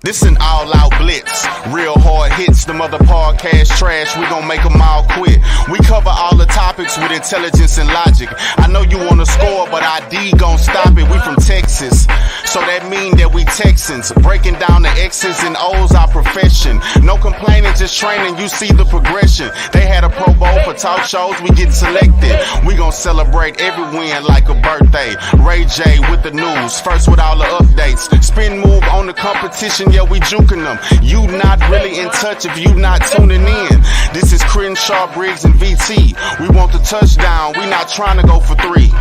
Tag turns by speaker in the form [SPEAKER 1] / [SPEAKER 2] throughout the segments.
[SPEAKER 1] This an all-out blitz, real hard hits, them other podcast trash, we gon' make them all quit. We cover all the topics with intelligence and logic. I know you wanna score, but ID gon' stop it. We from Texas, so that mean that we Texans. Breaking down the X's and O's, our profession. No complaining, just training, you see the progression. They had a Pro Bowl for talk shows, we get selected. We gon' celebrate every win like a birthday. Ray J with the news, first with all the updates. Spin move on the competition, yeah, we juking them. You not really in touch if you not tuning in. This is Crenshaw, Briggs, and VT. We want the touchdown, we not trying to go for 3.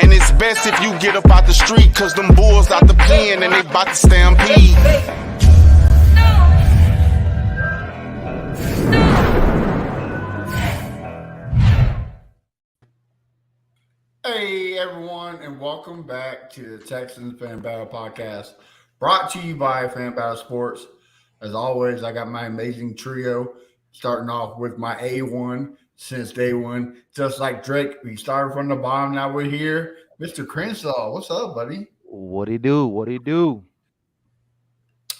[SPEAKER 1] And it's best if you get up out the street, cause them bulls out the pen and they bout to stampede.
[SPEAKER 2] Hey everyone, and welcome back to the Texans Fan Battle Podcast, brought to you by Fan Battle Sports. As always, I got my amazing trio, starting off with my A1 since day one. Just like Drake, we started from the bottom, now we're here. Mr. Crenshaw, what's up, buddy?
[SPEAKER 3] What he do?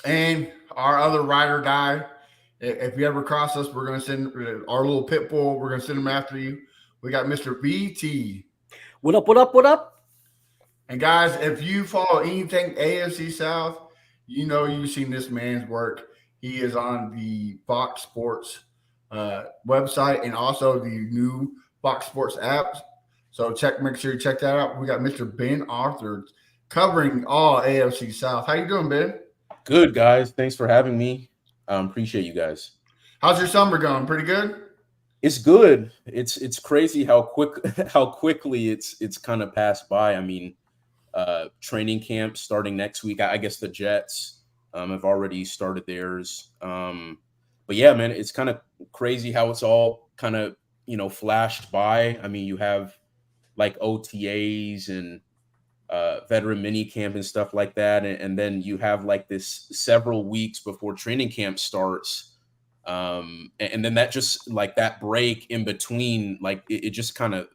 [SPEAKER 2] And our other ride or die, if you ever cross us, we're going to send our little pit bull, we're going to send him after you. We got Mr. BT.
[SPEAKER 4] What up?
[SPEAKER 2] And guys, if you follow anything AFC South, you know you've seen this man's work. He is on the Fox Sports website and also the new Fox Sports apps. So make sure you check that out. We got Mr. Ben Arthur covering all AFC South. How you doing, Ben?
[SPEAKER 5] Good, guys. Thanks for having me. Appreciate you guys.
[SPEAKER 2] How's your summer going? Pretty good?
[SPEAKER 5] It's good. It's crazy how quickly it's kind of passed by. I mean, training camp starting next week. I guess the Jets have already started theirs. But yeah, man, it's kind of crazy how it's all kind of, flashed by. I mean, you have like OTAs and veteran mini camp and stuff like that. And then you have like this several weeks before training camp starts. And then that just like that break in between, like it just kind of,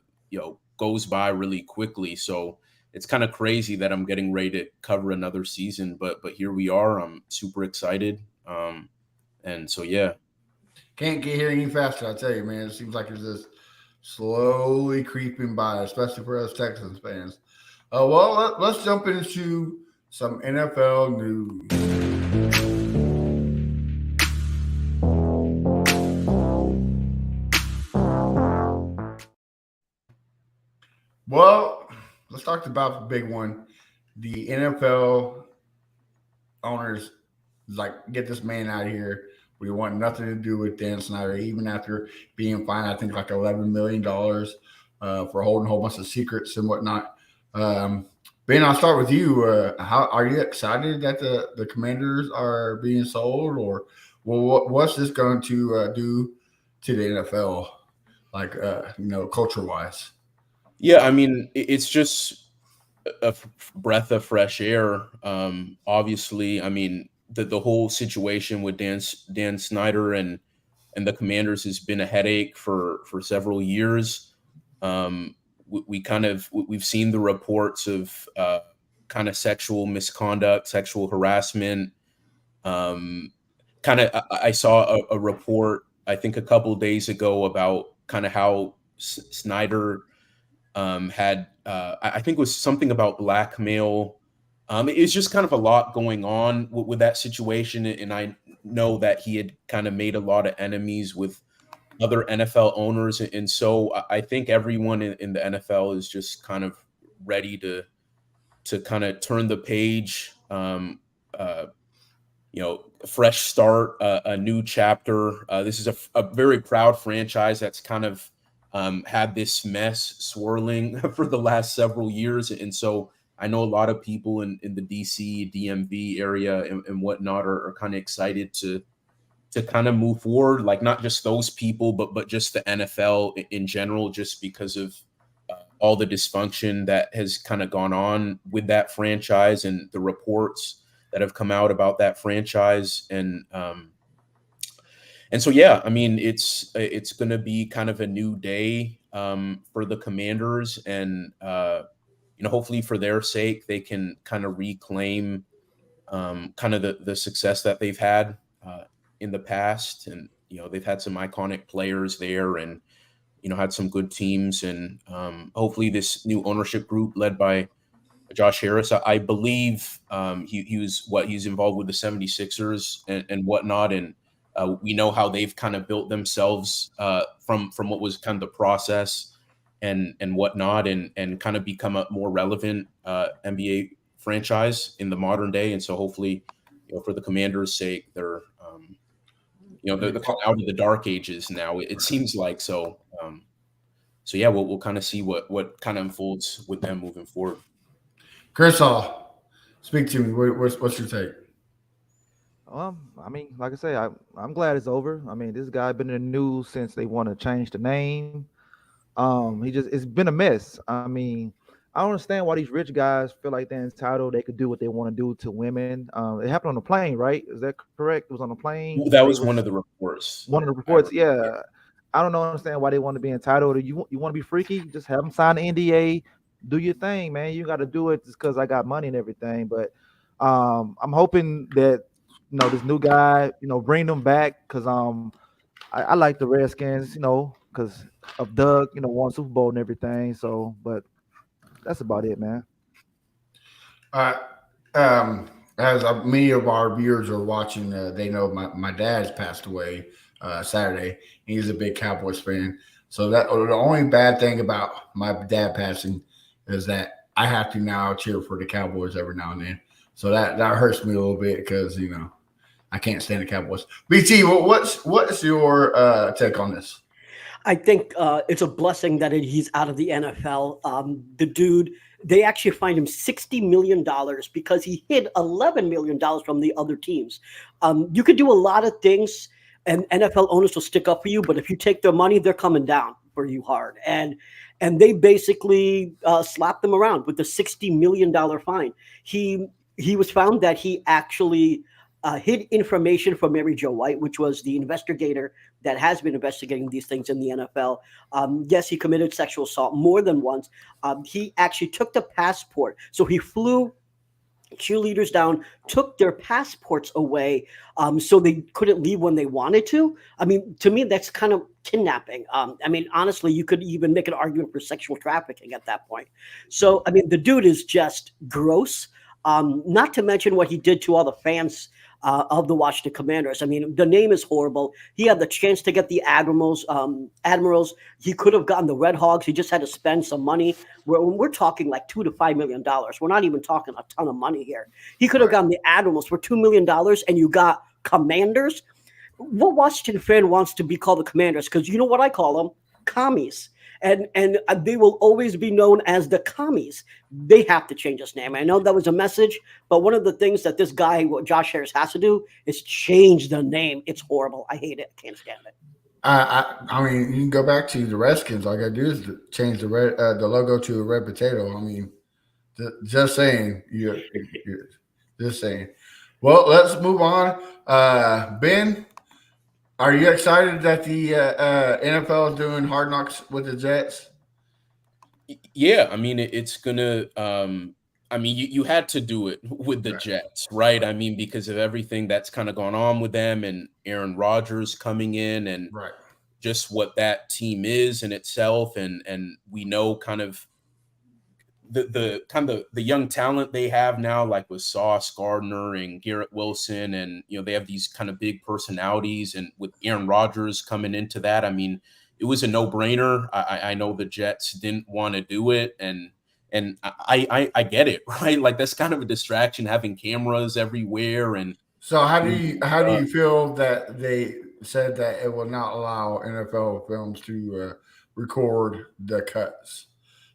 [SPEAKER 5] goes by really quickly. So it's kind of crazy that I'm getting ready to cover another season, but here we are. I'm super excited. And so, yeah.
[SPEAKER 2] Can't get here any faster, I tell you, man. It seems like it's just slowly creeping by, especially for us Texans fans. Well, let's jump into some NFL news. Well, let's talk about the big one. The NFL owners get this man out of here. We want nothing to do with Dan Snyder, even after being fined, I think, like $11 million for holding a whole bunch of secrets and whatnot. Ben, I'll start with you. How are you excited that the Commanders are being sold, or what's this going to do to the NFL, culture-wise?
[SPEAKER 5] Yeah, I mean, it's just a breath of fresh air. Obviously, I mean, the whole situation with Dan Snyder and the Commanders has been a headache for several years. We've seen the reports of kind of sexual misconduct, sexual harassment. I saw a report, I think a couple of days ago, about kind of how Snyder had I think it was something about blackmail. It's just kind of a lot going on with that situation. And I know that he had kind of made a lot of enemies with other NFL owners. And so I think everyone in the NFL is just kind of ready to kind of turn the page, fresh start, a new chapter. This is a very proud franchise that's kind of had this mess swirling for the last several years. And so I know a lot of people in the DC, DMV area and whatnot are kind of excited to kind of move forward, like not just those people, but just the NFL in general, just because of all the dysfunction that has kind of gone on with that franchise and the reports that have come out about that franchise. And so, yeah, I mean, it's going to be kind of a new day for the Commanders, and hopefully for their sake, they can kind of reclaim kind of the success that they've had in the past, and they've had some iconic players there, and had some good teams, and hopefully this new ownership group led by Josh Harris, I believe he's involved with the 76ers and whatnot, and we know how they've kind of built themselves from what was kind of the process and whatnot, and kind of become a more relevant NBA franchise in the modern day. And so hopefully, for the Commanders' sake, they're they're out of the dark ages now. It seems like so. So yeah, we'll kind of see what kind of unfolds with them moving forward.
[SPEAKER 2] Chris, speak to me. What's your take?
[SPEAKER 3] I mean, like I say, I'm glad it's over. I mean, this guy been in the news since they want to change the name. It's been a mess. I mean, I don't understand why these rich guys feel like they're entitled. They could do what they want to do to women. It happened on the plane, right? Is that correct? It was on the plane.
[SPEAKER 5] That was one of the reports.
[SPEAKER 3] One of the reports, yeah. I don't understand why they want to be entitled. You want to be freaky? Just have them sign the NDA. Do your thing, man. You got to do it just because I got money and everything. But I'm hoping that this new guy, bring them back, because I like the Redskins, because of Doug, won Super Bowl and everything. So, but that's about it, man.
[SPEAKER 2] As many of our viewers are watching, they know my dad's passed away Saturday. He's a big Cowboys fan. So that the only bad thing about my dad passing is that I have to now cheer for the Cowboys every now and then. So that hurts me a little bit because I can't stand the Cowboys. BT, what's your take on this?
[SPEAKER 4] I think it's a blessing that he's out of the NFL. The dude, they actually fined him $60 million because he hid $11 million from the other teams. You could do a lot of things, and NFL owners will stick up for you, but if you take their money, they're coming down for you hard. And they basically slapped them around with the $60 million fine. He was found that he actually hid information from Mary Jo White, which was the investigator that has been investigating these things in the NFL. Yes, he committed sexual assault more than once. He actually took the passport. So he flew cheerleaders down, took their passports away so they couldn't leave when they wanted to. I mean, to me, that's kind of kidnapping. I mean, honestly, you could even make an argument for sexual trafficking at that point. So, I mean, the dude is just gross. Not to mention what he did to all the fans of the Washington Commanders. I mean, the name is horrible. He had the chance to get the Admirals. He could have gotten the Red Hogs. He just had to spend some money. When we're talking like $2 to $5 million, we're not even talking a ton of money here. He could have gotten the Admirals for $2 million, and you got Commanders. What Washington fan wants to be called the Commanders? Because you know what I call them? Commies. And they will always be known as the Commies. They have to change his name. I know that was a message, but one of the things that this guy, Josh Harris, has to do is change the name. It's horrible. I hate it. I can't stand it.
[SPEAKER 2] I mean, you can go back to the Redskins. All I got to do is change the logo to a red potato. I mean, just saying. You're just saying. Well, let's move on. Ben, are you excited that the NFL is doing Hard Knocks with the Jets?
[SPEAKER 5] Yeah, I mean, it's gonna. I mean, you had to do it with the Jets, right? I mean, because of everything that's kind of gone on with them, and Aaron Rodgers coming in, and just what that team is in itself, and we know kind of the young talent they have now, like with Sauce Gardner and Garrett Wilson, and they have these kind of big personalities, and with Aaron Rodgers coming into that, I mean, it was a no-brainer. I know the Jets didn't want to do it, and I get it, right? Like, that's kind of a distraction, having cameras everywhere. And
[SPEAKER 2] so how do you feel that they said that it will not allow NFL films to record the cuts?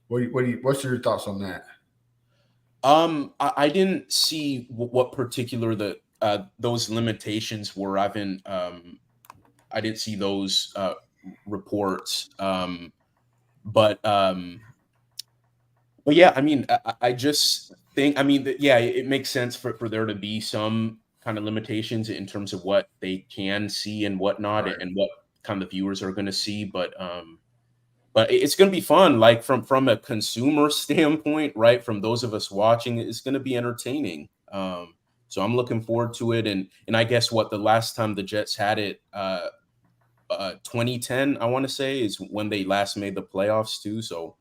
[SPEAKER 2] What's your thoughts on that?
[SPEAKER 5] I didn't see what particular those limitations were. I didn't see those reports. But yeah, I mean, I just think, I mean, it makes sense for there to be some kind of limitations in terms of what they can see and whatnot, and what kind of viewers are going to see. But it's going to be fun, like from a consumer standpoint, right? From those of us watching, it's going to be entertaining. So I'm looking forward to it. And I guess the last time the Jets had it, 2010, I want to say, is when they last made the playoffs too. So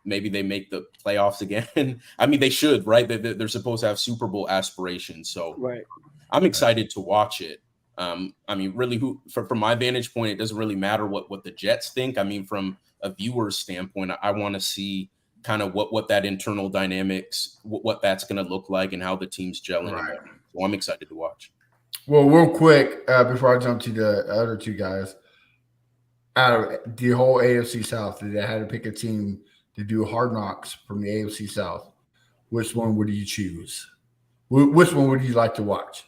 [SPEAKER 5] maybe they make the playoffs again. I mean, they should, right? They're supposed to have Super Bowl aspirations. So
[SPEAKER 4] right.
[SPEAKER 5] I'm excited to watch it. I mean, really, from my vantage point, it doesn't really matter what the Jets think. I mean, from a viewer's standpoint, I want to see kind of what that internal dynamics, what that's going to look like, and how the team's gelling.
[SPEAKER 2] Right.
[SPEAKER 5] So I'm excited to watch.
[SPEAKER 2] Well, real quick, before I jump to the other two guys, out of the whole AFC South, if they had to pick a team to do Hard Knocks from the AFC South, which one would you choose? Which one would you like to watch?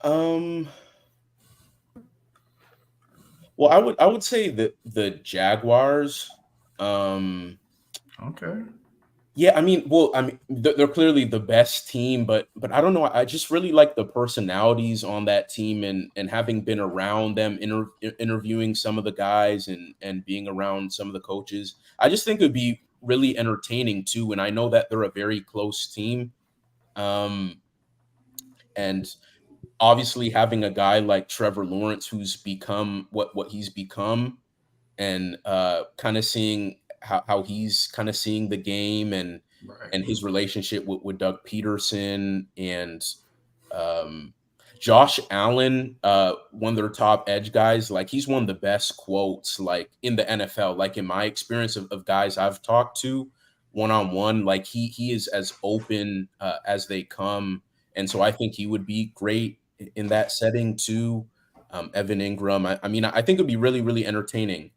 [SPEAKER 5] Well, I would say the Jaguars.
[SPEAKER 2] Okay.
[SPEAKER 5] Yeah, I mean, they're clearly the best team, but I don't know. I just really like the personalities on that team, and having been around them, interviewing some of the guys, and being around some of the coaches, I just think it would be really entertaining too. And I know that they're a very close team, and obviously having a guy like Trevor Lawrence, who's become what he's become, and kind of seeing how he's kind of seeing the game, and his relationship with Doug Peterson, and Josh Allen, one of their top edge guys. Like, he's one of the best quotes like in the NFL, like in my experience of guys I've talked to one-on-one. Like, he is as open as they come. And so I think he would be great in that setting too. Evan Ingram. I mean, I think it'd be really, really entertaining.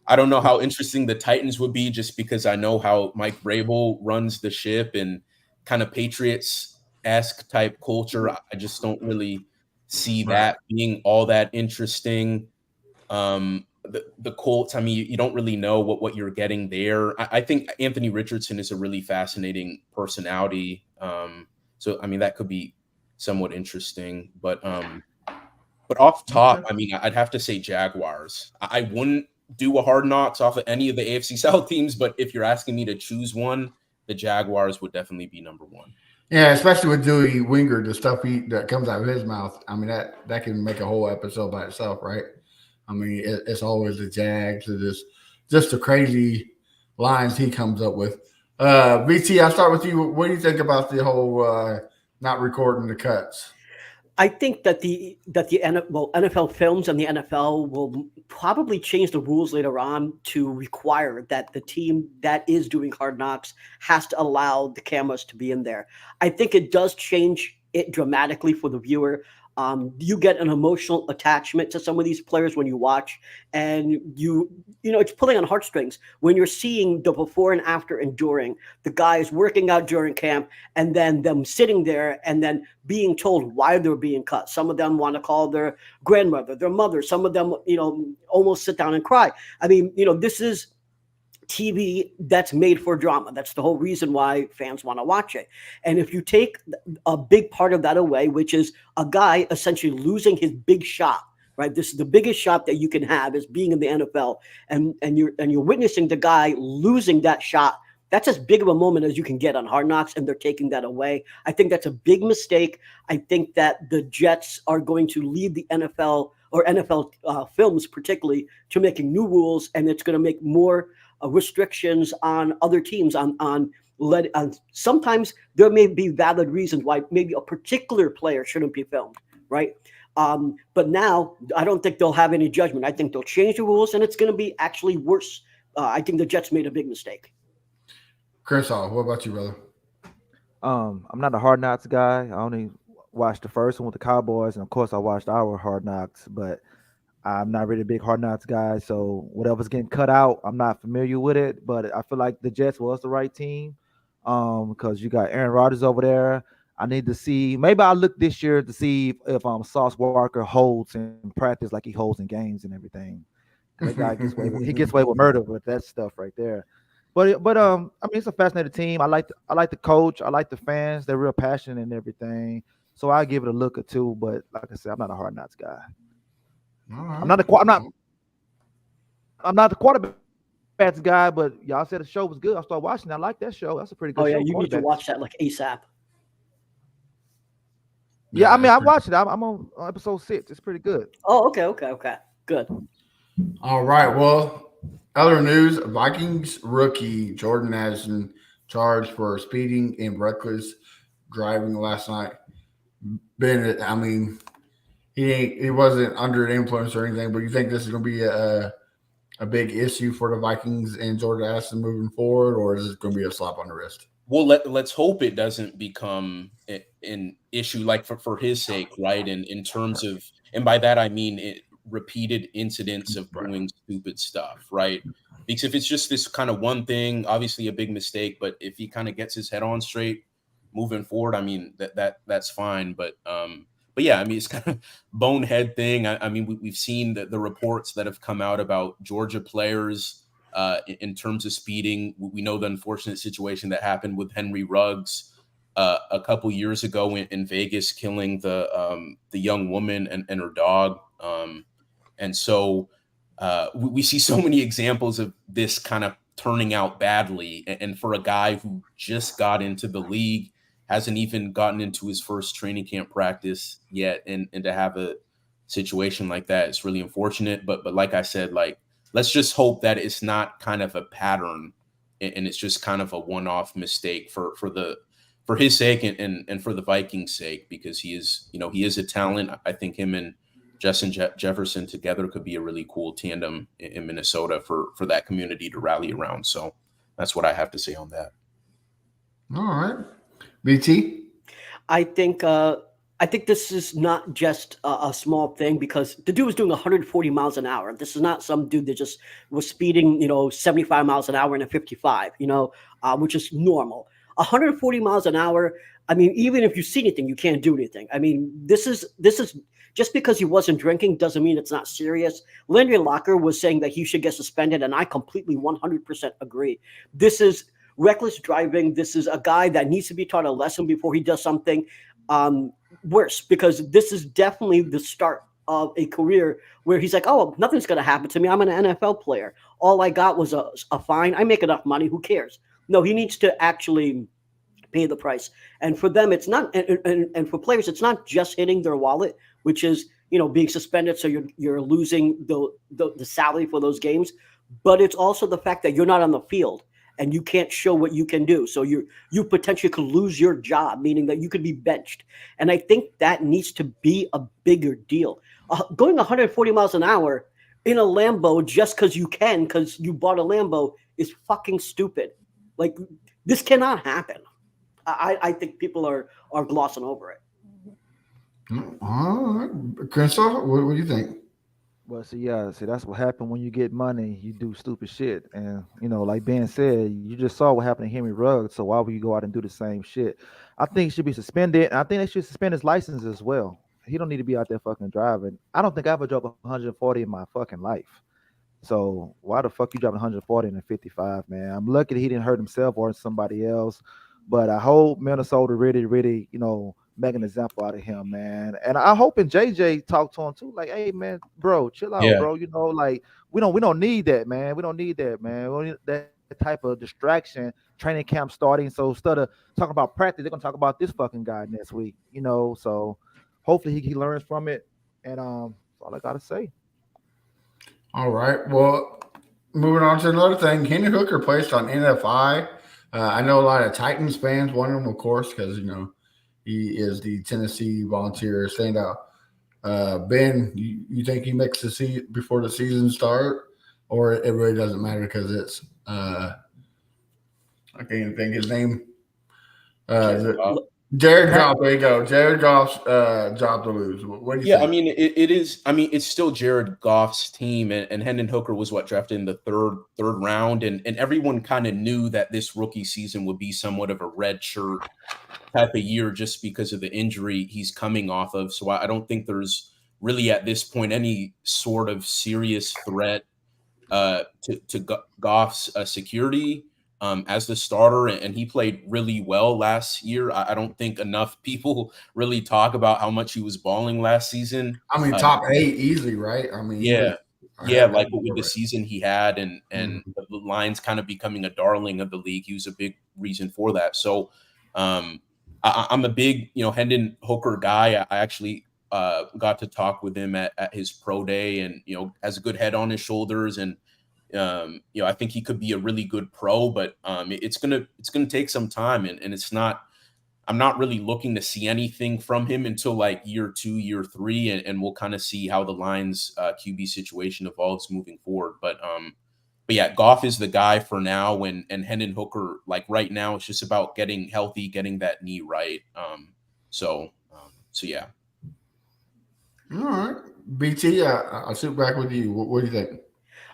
[SPEAKER 5] I don't know how interesting the Titans would be, just because I know how Mike Vrabel runs the ship, and kind of Patriots-esque type culture. I just don't really see that being all that interesting. The Colts, I mean, you don't really know what you're getting there. I think Anthony Richardson is a really fascinating personality. So, I mean, that could be somewhat interesting. But off top, I mean, I'd have to say Jaguars. I wouldn't do a Hard Knocks off of any of the AFC South teams, but if you're asking me to choose one, the Jaguars would definitely be number one.
[SPEAKER 2] Yeah, especially with Dewey Winger, the stuff that comes out of his mouth. I mean, that can make a whole episode by itself, right? I mean, it's always the Jags, or just the crazy lines he comes up with. BT, I'll start with you. What do you think about the whole not recording the cuts?
[SPEAKER 4] I think that the NFL Films and the NFL will probably change the rules later on to require that the team that is doing Hard Knocks has to allow the cameras to be in there. I think it does change it dramatically for the viewer. You get an emotional attachment to some of these players when you watch, and you know it's pulling on heartstrings when you're seeing the before and after and during, the guys working out during camp, and then them sitting there and then being told why they're being cut. Some of them want to call their grandmother, their mother. Some of them, almost sit down and cry. I mean, this is TV that's made for drama. That's the whole reason why fans want to watch it. And if you take a big part of that away, which is a guy essentially losing his big shot, right? This is the biggest shot that you can have, is being in the NFL, and you're witnessing the guy losing that shot. That's as big of a moment as you can get on Hard Knocks, and they're taking that away. I think that's a big mistake. I think that the Jets are going to lead the NFL, or NFL Films particularly, to making new rules, and it's going to make more restrictions on other teams on sometimes there may be valid reasons why maybe a particular player shouldn't be filmed, right? But now I don't think they'll have any judgment. I think they'll change the rules, and it's going to be actually worse. I think the Jets made a big mistake.
[SPEAKER 2] Chris, what about you, brother?
[SPEAKER 3] I'm not a Hard Knocks guy. I only watched the first one with the Cowboys, and of course I watched our Hard Knocks, but I'm not really a big Hard Knocks guy, so whatever's getting cut out, I'm not familiar with it. But I feel like the Jets was the right team, because you got Aaron Rodgers over there. I need to see. Maybe I'll look this year to see if Sauce Walker holds in practice like he holds in games and everything. That guy gets away with murder with that stuff right there. But I mean, it's a fascinating team. I like the coach. I like the fans. They're real passionate and everything. So I'll give it a look or two. But like I said, I'm not a Hard Knocks guy.
[SPEAKER 2] Right.
[SPEAKER 3] I'm not the quarterbacks guy, but y'all said the show was good. I started watching. I like that show. That's a pretty good show.
[SPEAKER 4] You need to watch that like ASAP.
[SPEAKER 3] Yeah, I mean,
[SPEAKER 2] it's
[SPEAKER 3] I
[SPEAKER 2] pretty-
[SPEAKER 3] watched it. I'm on episode 6. It's pretty good.
[SPEAKER 4] Oh, okay, good.
[SPEAKER 2] All right. Well, other news: Vikings rookie Jordan Addison charged for speeding and reckless driving last night. I mean, he wasn't under the influence or anything, but you think this is going to be a big issue for the Vikings and Jordan Addison moving forward, or is it going to be a slap on the wrist?
[SPEAKER 5] Well, let's hope it doesn't become an issue, like for his sake, right? And in terms of, and by that I mean repeated incidents of doing stupid stuff, right? Because if it's just this kind of one thing, obviously a big mistake, but if he kind of gets his head on straight moving forward, I mean that's fine. But yeah, I mean it's kind of bonehead thing. I mean we've seen the reports that have come out about Georgia players. In terms of speeding, we know the unfortunate situation that happened with Henry Ruggs a couple years ago in Vegas, killing the young woman and her dog. And so we see so many examples of this kind of turning out badly. And for a guy who just got into the league, hasn't even gotten into his first training camp practice yet, and to have a situation like that is really unfortunate. But like I said, like, let's just hope that it's not kind of a pattern and it's just kind of a one-off mistake for his sake and for the Vikings' sake, because he is a talent. I think him and Justin Jefferson together could be a really cool tandem in Minnesota for that community to rally around. So that's what I have to say on that.
[SPEAKER 2] All right. BT?
[SPEAKER 4] I think this is not just a small thing, because the dude was doing 140 miles an hour. This is not some dude that just was speeding, 75 miles an hour in a 55, which is normal. 140 miles an hour. I mean, even if you see anything, you can't do anything. I mean, this is just because he wasn't drinking doesn't mean it's not serious. Landry Locker was saying that he should get suspended, and I completely 100% agree. This is reckless driving. This is a guy that needs to be taught a lesson before he does something worse, because this is definitely the start of a career where he's like, oh, nothing's going to happen to me. I'm an NFL player. All I got was a fine. I make enough money. Who cares? No, he needs to actually pay the price. And for them, it's not, and for players, it's not just hitting their wallet, which is, being suspended. So you're losing the salary for those games, but it's also the fact that you're not on the field and you can't show what you can do. So you potentially could lose your job, meaning that you could be benched. And I think that needs to be a bigger deal. Going 140 miles an hour in a Lambo just because you bought a Lambo is fucking stupid. Like, this cannot happen. I think people are glossing over it.
[SPEAKER 2] All right. Crenshaw, what do you think?
[SPEAKER 3] Well, see, that's what happened when you get money. You do stupid shit, and like Ben said, you just saw what happened to Henry Ruggs. So why would you go out and do the same shit? I think he should be suspended, and I think they should suspend his license as well. He don't need to be out there fucking driving. I don't think I ever drove 140 in my fucking life. So why the fuck you driving 140 in a 55, man? I'm lucky that he didn't hurt himself or somebody else. But I hope Minnesota really, really, make an example out of him, man. And I hope and JJ talk to him too. Like, hey, man, bro, chill out, bro. Like we don't need that, man. We don't need that, man. We don't need that type of distraction. Training camp starting. So instead of talking about practice, they're gonna talk about this fucking guy next week. So hopefully he learns from it. And that's all I gotta say.
[SPEAKER 2] All right. Well, moving on to another thing. Hendon Hooker placed on NFI. I know a lot of Titans fans want him, of course, because he is the Tennessee Volunteer standout. Ben, you think he makes the season before the season start, or it really doesn't matter because it's I can't even think his name. Jared Goff. There you go. Jared Goff's job to lose. What do you think?
[SPEAKER 5] I mean, it is. I mean, it's still Jared Goff's team, and Hendon Hooker was drafted in the third round, and everyone kind of knew that this rookie season would be somewhat of a red shirt type of year just because of the injury he's coming off of. So I don't think there's really at this point any sort of serious threat to Goff's security as the starter, and he played really well last year. I don't think enough people really talk about how much he was balling last season.
[SPEAKER 2] I mean, top 8 easily, right? I mean,
[SPEAKER 5] like with the season he had, and the Lions kind of becoming a darling of the league, he was a big reason for that. So I'm a big, Hendon Hooker guy. I actually got to talk with him at his pro day, and has a good head on his shoulders, and I think he could be a really good pro, but it's gonna take some time, and it's not. I'm not really looking to see anything from him until like year 2, year 3, and we'll kind of see how the Lions QB situation evolves moving forward. But yeah, Goff is the guy for now, and Hendon Hooker, like right now, it's just about getting healthy, getting that knee right. So yeah.
[SPEAKER 2] All right, BT, I'll sit back with you. What do you think?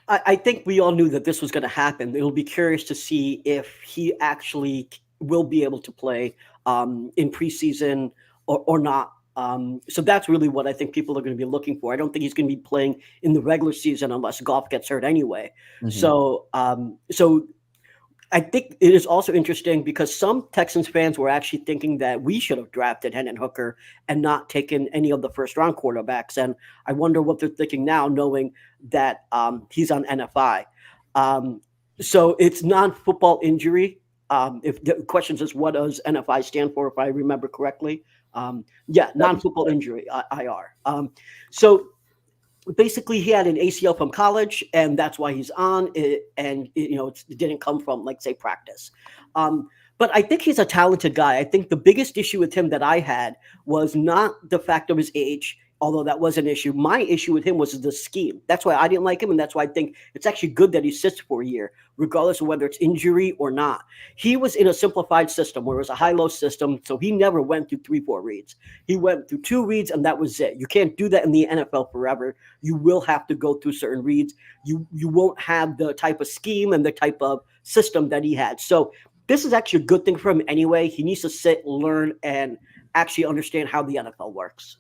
[SPEAKER 4] I think we all knew that this was going to happen. It'll be curious to see if he actually will be able to play in preseason or not. So that's really what I think people are going to be looking for. I don't think he's going to be playing in the regular season unless Goff gets hurt anyway.
[SPEAKER 5] Mm-hmm.
[SPEAKER 4] So I think it is also interesting because some Texans fans were actually thinking that we should have drafted Hendon Hooker and not taken any of the first-round quarterbacks. And I wonder what they're thinking now, knowing that he's on NFI. So it's non-football injury. If the question is, what does NFI stand for, if I remember correctly? Non-football injury, IR. So basically, he had an ACL from college, and that's why he's on it. And it didn't come from, like, say, practice. But I think he's a talented guy. I think the biggest issue with him that I had was not the fact of his age, although that was an issue. My issue with him was the scheme. That's why I didn't like him, and that's why I think it's actually good that he sits for a year, regardless of whether it's injury or not. He was in a simplified system where it was a high-low system, so he never went through 3-4 reads. He went through 2 reads, and that was it. You can't do that in the NFL forever. You will have to go through certain reads. You won't have the type of scheme and the type of system that he had. So this is actually a good thing for him anyway. He needs to sit, learn, and actually understand how the NFL works.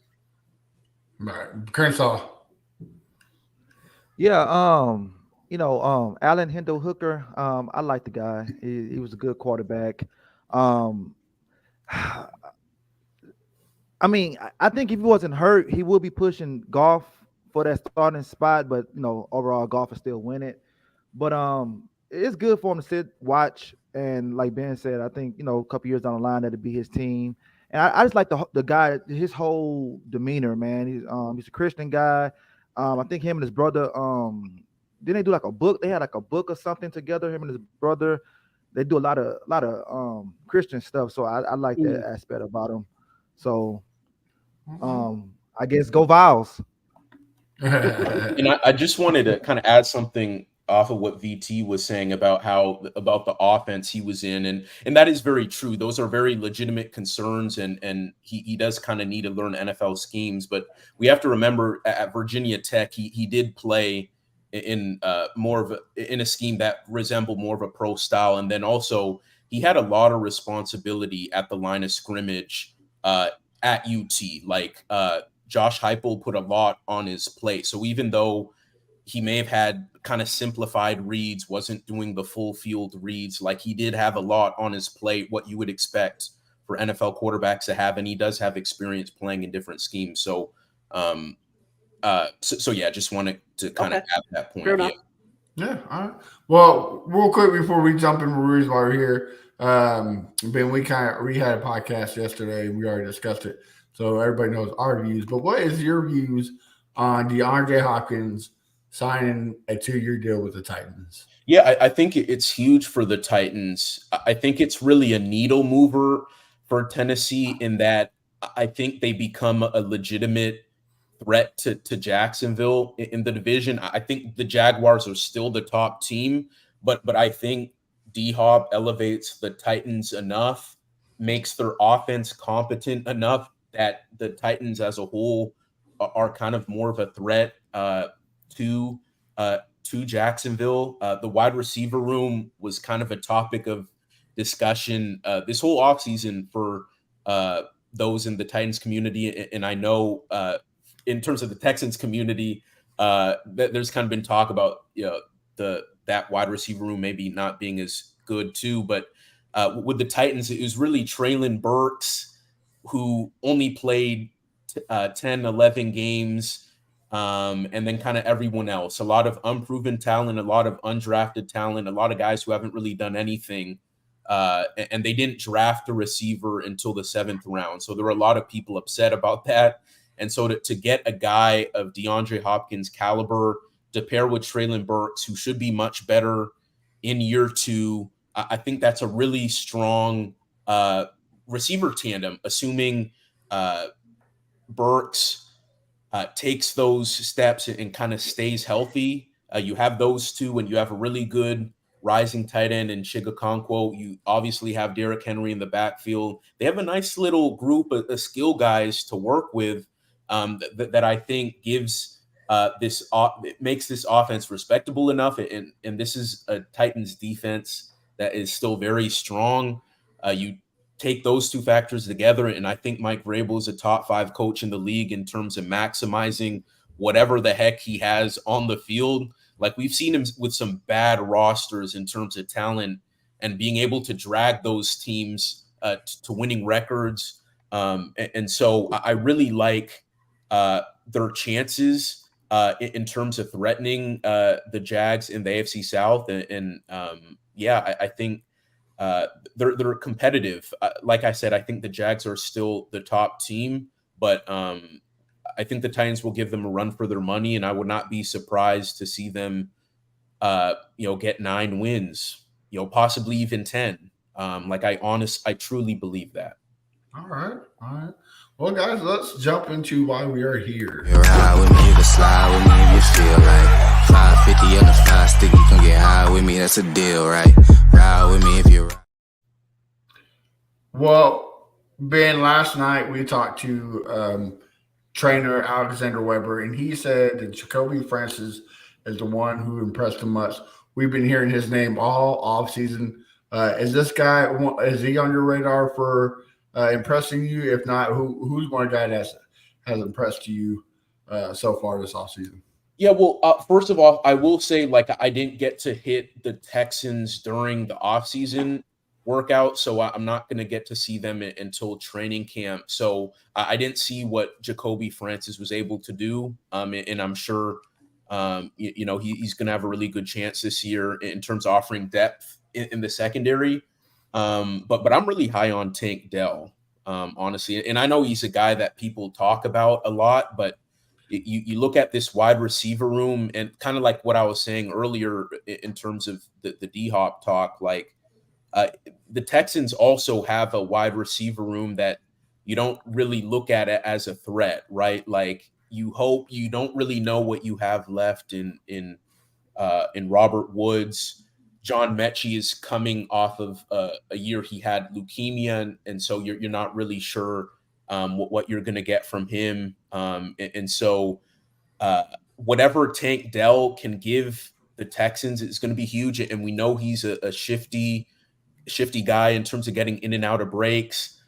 [SPEAKER 2] Right, Crenshaw.
[SPEAKER 3] Yeah, Allen Hendon Hooker. I like the guy. He was a good quarterback. I mean, I think if he wasn't hurt, he would be pushing Goff for that starting spot. But overall, Goff will still win it. But it's good for him to sit, watch, and like Ben said, I think a couple years down the line that'd be his team. And I just like the guy, his whole demeanor, man. He's a Christian guy. I think him and his brother, didn't they do like a book? They had like a book or something together, him and his brother. They do a lot of Christian stuff. So I like that aspect about him. So I guess go Vols.
[SPEAKER 5] And I just wanted to kind of add something off of what VT was saying about the offense he was in, and that is very true. Those are very legitimate concerns, and he does kind of need to learn NFL schemes. But we have to remember at Virginia Tech, he did play in in a scheme that resembled more of a pro style, and then also he had a lot of responsibility at the line of scrimmage at UT. Like Josh Heupel put a lot on his plate, so even though he may have had kind of simplified reads, wasn't doing the full field reads, like he did have a lot on his plate, what you would expect for NFL quarterbacks to have, and he does have experience playing in different schemes. So yeah, just wanted to kind of add that point.
[SPEAKER 4] Fair enough.
[SPEAKER 2] Yeah, all right. Well, real quick before we jump in Ruiz while we're here, Ben, we had a podcast yesterday. We already discussed it, so everybody knows our views. But what is your views on DeAndre Hopkins signing a 2-year deal with the Titans?
[SPEAKER 5] Yeah, I think it's huge for the Titans. I think it's really a needle mover for Tennessee in that I think they become a legitimate threat to Jacksonville in the division. I think the Jaguars are still the top team, but I think D-Hop elevates the Titans enough, makes their offense competent enough that the Titans as a whole are kind of more of a threat to Jacksonville. The wide receiver room was kind of a topic of discussion this whole offseason for those in the Titans community. And I know in terms of the Texans community, there's kind of been talk about that wide receiver room maybe not being as good too. But with the Titans, it was really Traylon Burks, who only played 10, 11 games. And then kind of everyone else, a lot of unproven talent, a lot of undrafted talent, a lot of guys who haven't really done anything and they didn't draft a receiver until the 7th round. So there were a lot of people upset about that. And so to get a guy of DeAndre Hopkins' caliber to pair with Treylon Burks, who should be much better in year 2, I think that's a really strong receiver tandem, assuming Burks takes those steps and kind of stays healthy. You have those two, and you have a really good rising tight end in Chigakonkwo. You obviously have Derrick Henry in the backfield. They have a nice little group of skill guys to work with that I think gives it makes this offense respectable enough. And this is a Titans defense that is still very strong. You take those two factors together, and I think Mike Vrabel is a top 5 coach in the league in terms of maximizing whatever the heck he has on the field. Like, we've seen him with some bad rosters in terms of talent and being able to drag those teams to winning records. And so I really like their chances in terms of threatening the Jags in the AFC South. I think they're competitive. Like I said, I think the Jags are still the top team, but I think the Titans will give them a run for their money, and I would not be surprised to see them, get 9 wins, possibly even 10. I truly believe that.
[SPEAKER 2] All right. Well, guys, let's jump into why we are here.
[SPEAKER 6] You ride with me, you can slide with me if you feel like 550 on the 5 stick, you can get high with me, that's a deal, right? Ride with me if you're right.
[SPEAKER 2] Well, Ben, last night we talked to trainer Alexander Weber, and he said that Jacoby Francis is the one who impressed him much. We've been hearing his name all offseason. Is this guy, is he on your radar for impressing you? If not, who's one guy that has impressed you so far this offseason?
[SPEAKER 5] Yeah, well, first of all, I will say, I didn't get to hit the Texans during the offseason workout, so I'm not going to get to see them until training camp. So I didn't see what Jacoby Francis was able to do, and I'm sure he's going to have a really good chance this year in terms of offering depth in the secondary. But I'm really high on Tank Dell, honestly, and I know he's a guy that people talk about a lot, but you look at this wide receiver room, and kind of like what I was saying earlier in terms of the D-Hop talk, the Texans also have a wide receiver room that you don't really look at it as a threat, right? Like, you don't really know what you have left in Robert Woods. John Mechie is coming off of a year he had leukemia, and so you're not really sure what you're going to get from him. And so whatever Tank Dell can give the Texans is going to be huge. And we know he's a shifty guy in terms of getting in and out of breaks.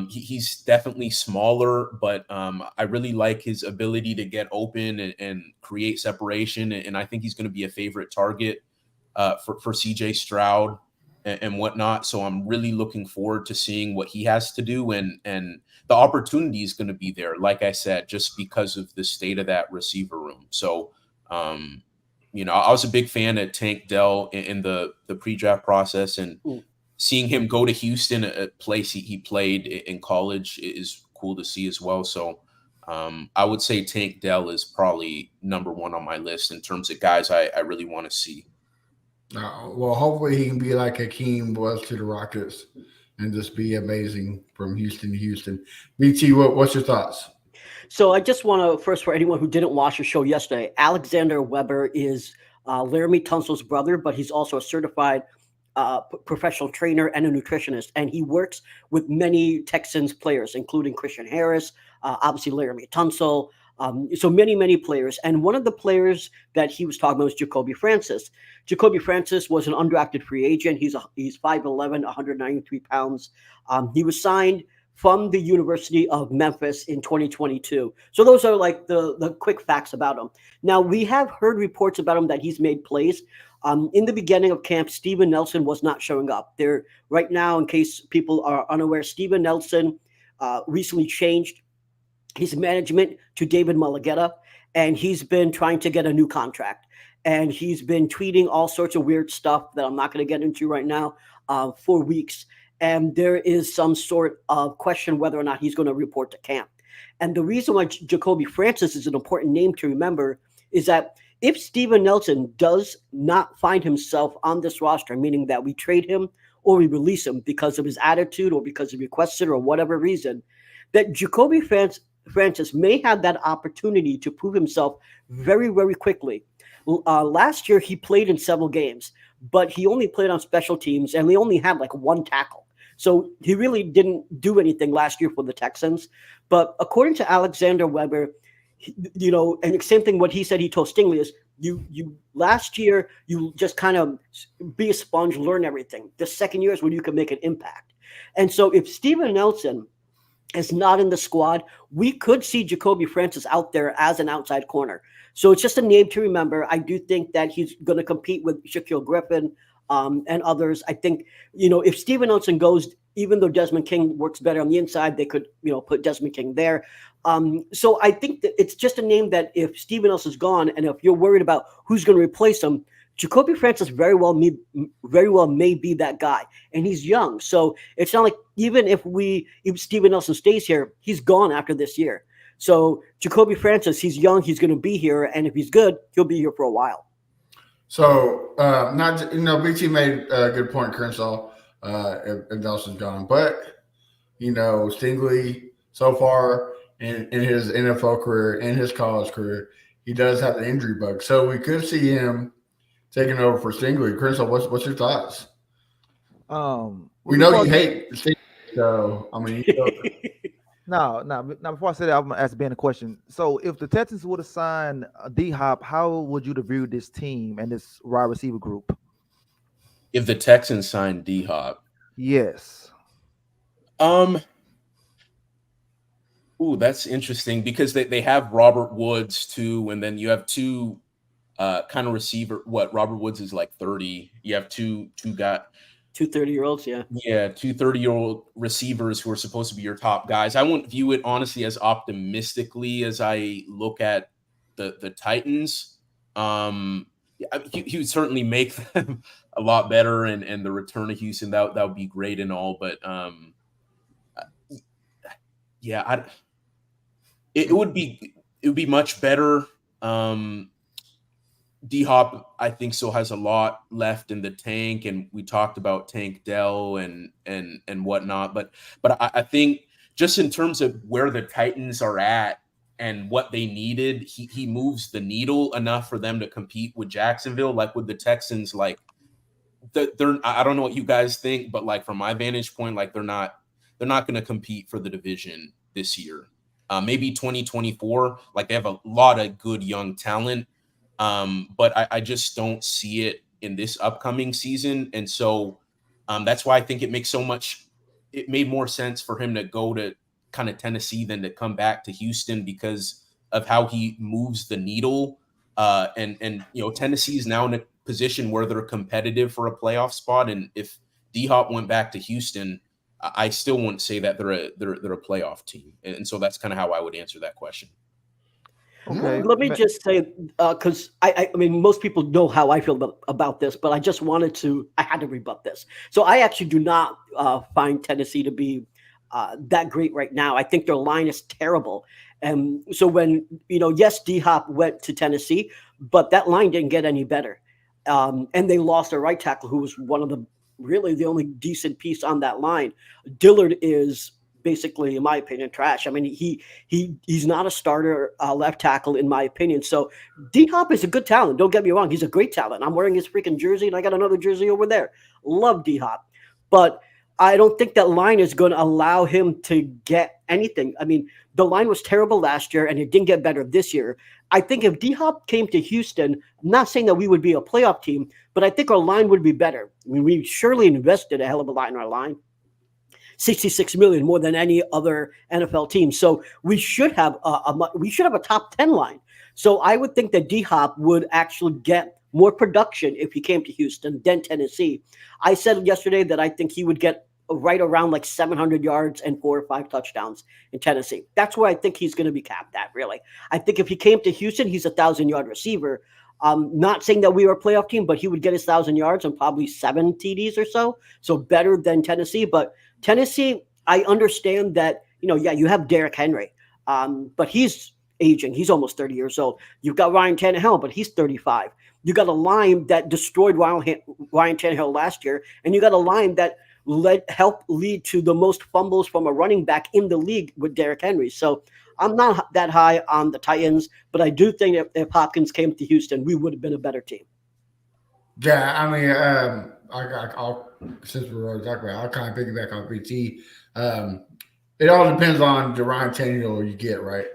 [SPEAKER 5] He's definitely smaller, but I really like his ability to get open and create separation. And I think he's going to be a favorite target for CJ Stroud and whatnot. So I'm really looking forward to seeing what he has to do. And the opportunity is going to be there, like I said, just because of the state of that receiver room. So, I was a big fan of Tank Dell in the pre-draft process, and seeing him go to Houston, a place he played in college, is cool to see as well. So I would say Tank Dell is probably number 1 on my list in terms of guys I really want to see.
[SPEAKER 2] Well, hopefully he can be like Hakeem was to the Rockets and just be amazing from Houston to Houston. BT, what's your thoughts?
[SPEAKER 4] So I just want to, first, for anyone who didn't watch the show yesterday, Alexander Weber is Laramie Tunsil's brother, but he's also a certified professional trainer and a nutritionist, and he works with many Texans players, including Christian Harris, obviously Laramie Tunsil, so many players. And one of the players that he was talking about was Jacoby Francis. Jacoby Francis was an undrafted free agent. He's 5'11", 193 pounds. He was signed from the University of Memphis in 2022. So those are like the quick facts about him. Now, we have heard reports about him that he's made plays. In the beginning of camp, Steven Nelson was not showing up. There right now, in case people are unaware, Steven Nelson recently changed his management to David Mulligetta, and he's been trying to get a new contract. And he's been tweeting all sorts of weird stuff that I'm not going to get into right now 4 weeks, and there is some sort of question whether or not he's going to report to camp. And the reason why Jacoby Francis is an important name to remember is that if Steven Nelson does not find himself on this roster, meaning that we trade him or we release him because of his attitude or because he requested or whatever reason, that Jacoby Francis may have that opportunity to prove himself very, very quickly. Last year, he played in several games, but he only played on special teams, and we only had like one tackle. So he really didn't do anything last year for the Texans. But according to Alexander Weber, and the same thing what he said he told Stingley is, you last year, you just kind of be a sponge, learn everything. The second year is when you can make an impact. And so if Steven Nelson is not in the squad, we could see Jacoby Francis out there as an outside corner. So it's just a name to remember. I do think that he's going to compete with Shaquille Griffin and others. I think, if Steven Nelson goes, even though Desmond King works better on the inside, they could, put Desmond King there. So I think that it's just a name that if Steven Nelson's gone, and if you're worried about who's going to replace him, Jacoby Francis very well may be that guy, and he's young. So it's not like even if Steven Nelson stays here, he's gone after this year. So Jacoby Francis, he's young, he's going to be here, and if he's good, he'll be here for a while.
[SPEAKER 2] So BT made a good point, Crenshaw, if Nelson's gone, but Stingley so far in his NFL career and his college career, he does have the injury bug, so we could see him taking over for Stingley. Crenshaw, what's your thoughts? We know you hate Stingley, so I mean,
[SPEAKER 3] No. Before I say that, I'm gonna ask Ben a question. So, if the Texans would have signed D-Hop, how would you view this team and this wide receiver group?
[SPEAKER 5] If the Texans signed D-Hop,
[SPEAKER 3] yes.
[SPEAKER 5] That's interesting because they have Robert Woods too, and then you have two kind of receiver. Robert Woods is like 30. You have two
[SPEAKER 4] 30-year-olds, yeah.
[SPEAKER 5] Yeah, 2 30-year-old receivers who are supposed to be your top guys. I wouldn't view it, honestly, as optimistically as I look at the Titans. He would certainly make them a lot better, and the return to Houston, that would be great and all. But, it would be much better. D-Hop, I think, still has a lot left in the tank, and we talked about Tank Dell and whatnot. But I think just in terms of where the Titans are at and what they needed, he moves the needle enough for them to compete with Jacksonville. Like with the Texans, like they're I don't know what you guys think, but like from my vantage point, like they're not going to compete for the division this year. Maybe 2024. Like they have a lot of good young talent. But I just don't see it in this upcoming season. And so that's why I think it made more sense for him to go to kind of Tennessee than to come back to Houston because of how he moves the needle. And Tennessee is now in a position where they're competitive for a playoff spot. And if D-Hop went back to Houston, I still wouldn't say that they're a playoff team. And so that's kind of how I would answer that question.
[SPEAKER 3] Okay.
[SPEAKER 4] Let me just say, because I mean, most people know how I feel about this, but I had to rebut this. So I actually do not find Tennessee to be that great right now. I think their line is terrible. And so when, yes, D-Hop went to Tennessee, but that line didn't get any better. And they lost their right tackle, who was really the only decent piece on that line. Dillard is basically, in my opinion, trash. I mean, he's not a starter left tackle, in my opinion. So D-Hop is a good talent. Don't get me wrong. He's a great talent. I'm wearing his freaking jersey, and I got another jersey over there. Love D-Hop. But I don't think that line is going to allow him to get anything. I mean, the line was terrible last year, and it didn't get better this year. I think if D-Hop came to Houston, I'm not saying that we would be a playoff team, but I think our line would be better. I mean, we surely invested a hell of a lot in our line. $66 million more than any other NFL team. So we should have a top 10 line. So I would think that D-Hop would actually get more production if he came to Houston than Tennessee. I said yesterday that I think he would get right around like 700 yards and 4 or 5 touchdowns in Tennessee. That's where I think he's going to be capped at, really. I think if he came to Houston, he's a 1,000-yard receiver. Not saying that we were a playoff team, but he would get his 1,000 yards and probably 7 TDs or so. So better than Tennessee. But Tennessee, I understand that, you have Derrick Henry, but he's aging. He's almost 30 years old. You've got Ryan Tannehill, but he's 35. You got a line that destroyed Ryan Tannehill last year, and you got a line that helped lead to the most fumbles from a running back in the league with Derrick Henry. So I'm not that high on the Titans, but I do think if Hopkins came to Houston, we would have been a better team.
[SPEAKER 2] Yeah, I mean, I'll since we're talking about, I'll kind of piggyback on BT. It all depends on the Ryan Tannehill you get, right?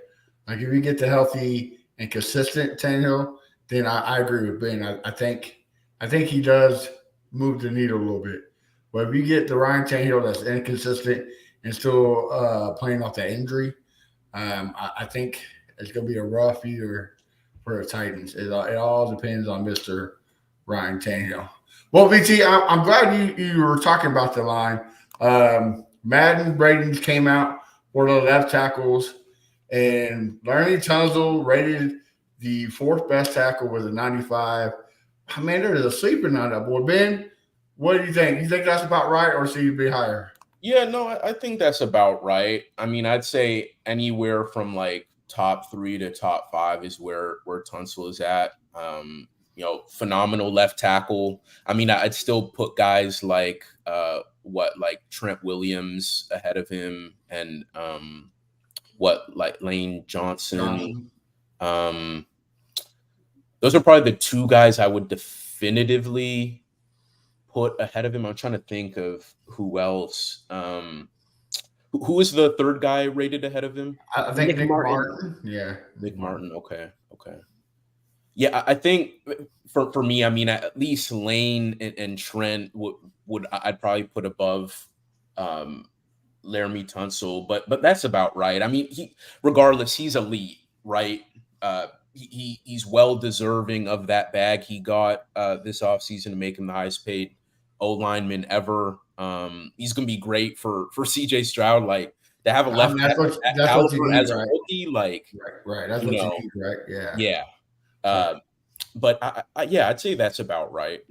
[SPEAKER 2] Like if you get the healthy and consistent Tannehill, then I agree with Ben. I think he does move the needle a little bit. But if you get the Ryan Tannehill that's inconsistent and still playing off that injury, I think it's going to be a rough year for the Titans. It all depends on Mr. Ryan Tannehill. Well, BT, I'm glad you were talking about the line. Madden ratings came out for the left tackles, and Larry Tunsil rated the 4th best tackle with a 95. I mean, there's a sleeper on that board. Ben, what do you think? You think that's about right, or should you be higher?
[SPEAKER 5] Yeah, no, I think that's about right. I mean, I'd say anywhere from like top 3 to top 5 is where Tunsil is at. Phenomenal left tackle. I mean, I'd still put guys like Trent Williams ahead of him, and like Lane Johnson. Those are probably the 2 guys I would definitively put ahead of him. I'm trying to think of who else. Who is the 3rd guy rated ahead of him?
[SPEAKER 2] I think Nick Martin. Yeah,
[SPEAKER 5] Nick Martin. Okay. Yeah, I think for me, I mean, at least Lane and Trent would I'd probably put above Laramie Tunsil, but that's about right. I mean, regardless, he's elite, right? He's well deserving of that bag he got this offseason to make him the highest paid O-lineman ever. He's going to be great for CJ Stroud, like to have a left tackle as a rookie, like
[SPEAKER 2] right. That's what you need, right?
[SPEAKER 5] Yeah. But I'd say that's about right.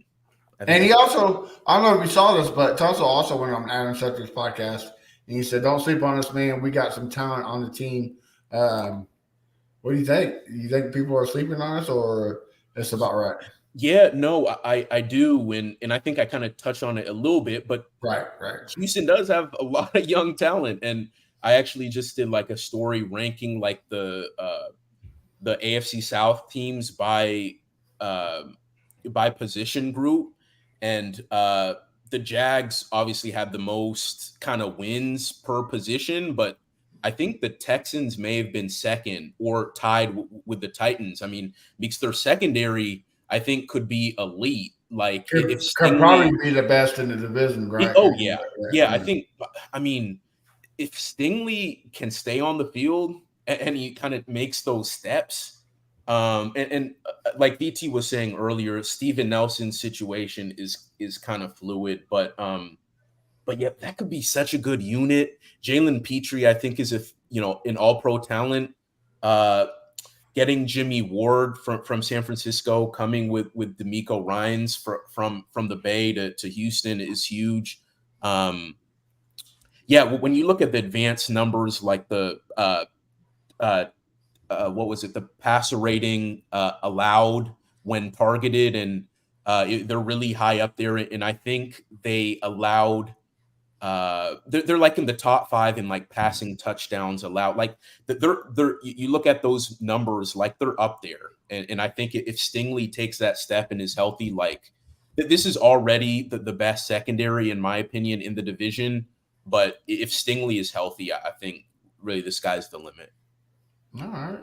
[SPEAKER 2] And he also, I don't know if you saw this, but Tunsil also went on Adam Schefter's podcast and he said, "Don't sleep on us, man. We got some talent on the team." What do you think? Do you think people are sleeping on us, or it's about right?
[SPEAKER 5] Yeah, no, I do, and I think I kind of touched on it a little bit, but
[SPEAKER 2] right.
[SPEAKER 5] Houston does have a lot of young talent, and I actually just did like a story ranking like the AFC South teams by position group, and the Jags obviously had the most kind of wins per position, but I think the Texans may have been second or tied with the Titans. I mean, because their secondary, I think, could be elite. Like,
[SPEAKER 2] could probably be the best in the division, right?
[SPEAKER 5] Oh, yeah. Yeah, I think, I mean, if Stingley can stay on the field and he kind of makes those steps, and like VT was saying earlier, Steven Nelson's situation is kind of fluid, but yeah, that could be such a good unit. Jalen Petrie, I think, is an all-pro talent. Getting Jimmy Ward from San Francisco, coming with D'Amico Ryans from the Bay to Houston is huge. When you look at the advanced numbers, like the the passer rating allowed when targeted, and they're really high up there. And I think they allowed. They're like in the top 5 in like passing touchdowns allowed. Like you look at those numbers, like they're up there. And I think if Stingley takes that step and is healthy, like this is already the best secondary in my opinion in the division. But if Stingley is healthy, I think really the sky's the limit.
[SPEAKER 2] All right,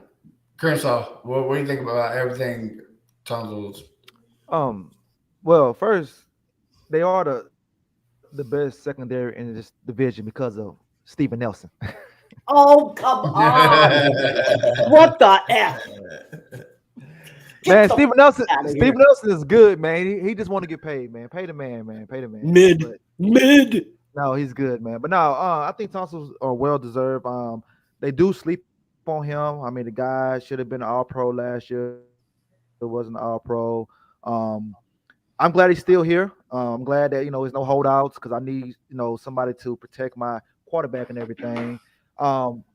[SPEAKER 2] Crenshaw, what do you think about everything Tunsil's?
[SPEAKER 3] Well, first, they are the best secondary in this division because of Steven Nelson.
[SPEAKER 4] Oh, come on. What the F?
[SPEAKER 3] Man, Steven Nelson is good, man. He just want to get paid, man. Pay the man, man. Pay the man.
[SPEAKER 4] Mid.
[SPEAKER 3] No, he's good, man. But no, I think Tonsils are well deserved. They do sleep on him. I mean, the guy should have been an All-Pro last year. wasn't an All-Pro. I'm glad he's still here. I'm glad that there's no holdouts because I need somebody to protect my quarterback and everything.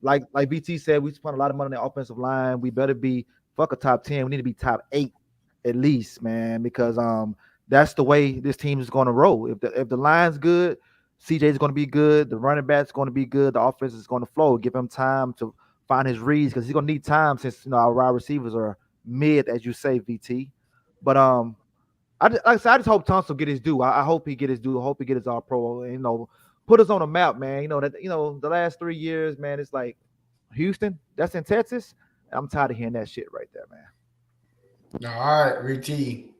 [SPEAKER 3] Like BT said, we spent a lot of money on the offensive line. We better be fuck a top 10. We need to be top 8 at least, man, because that's the way this team is going to roll. If the line's good, CJ is going to be good. The running back's going to be good. The offense is going to flow. Give him time to find his reads because he's going to need time since our wide receivers are mid, as you say, VT. But I just hope Tunsil get his due. I hope he get his due. I hope he get his All Pro. And, put us on the map, man. The last 3 years, man, it's like Houston. That's in Texas. I'm tired of hearing that shit right there, man.
[SPEAKER 2] All right, VT.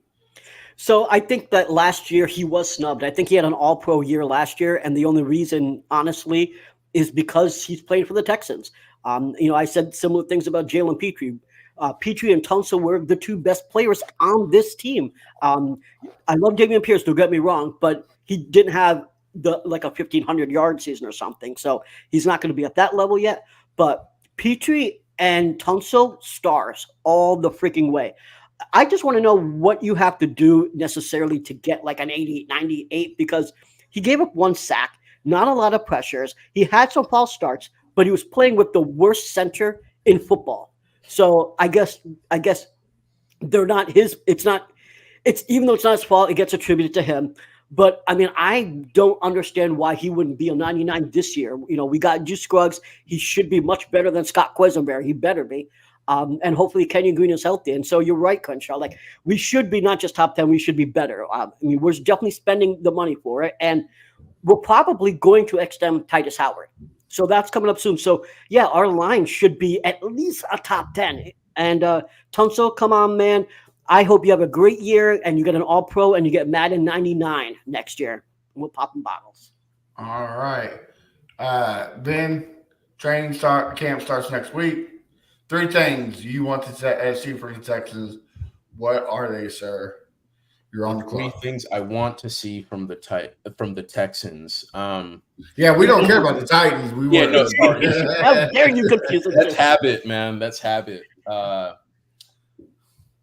[SPEAKER 4] So I think that last year he was snubbed. I think he had an all-pro year last year, and the only reason, honestly, is because he's playing for the Texans. I said similar things about Jalen Petrie. Petrie and Tunsil were the 2 best players on this team. I love Dameon Pierce, don't get me wrong, but he didn't have a 1,500-yard season or something, so he's not going to be at that level yet. But Petrie and Tunsil, stars all the freaking way. I just want to know what you have to do necessarily to get like an 88, 98, because he gave up 1 sack, not a lot of pressures. He had some false starts, but he was playing with the worst center in football. So I guess they're not his. It's even though it's not his fault, it gets attributed to him. But I mean, I don't understand why he wouldn't be a 99 this year. We got Juice Scruggs. He should be much better than Scott Quisenberry. He better be. And hopefully Kenyon Green is healthy. And so you're right, Crenshaw. Like, we should be not just top 10, we should be better. We're definitely spending the money for it. And we're probably going to extend Tytus Howard. So that's coming up soon. So, yeah, our line should be at least a top 10. And Tunsil, come on, man. I hope you have a great year and you get an All-Pro and you get Madden 99 next year. We'll pop them bottles.
[SPEAKER 2] All right. Ben, training camp starts next week. 3 things you want to see for the Texans. What are they, sir? You're on the clock.
[SPEAKER 5] 3 things I want to see from the Texans.
[SPEAKER 2] Yeah, we don't care about the Titans.
[SPEAKER 5] Sorry.
[SPEAKER 4] How dare you confuse us?
[SPEAKER 5] That's habit, man. That's habit.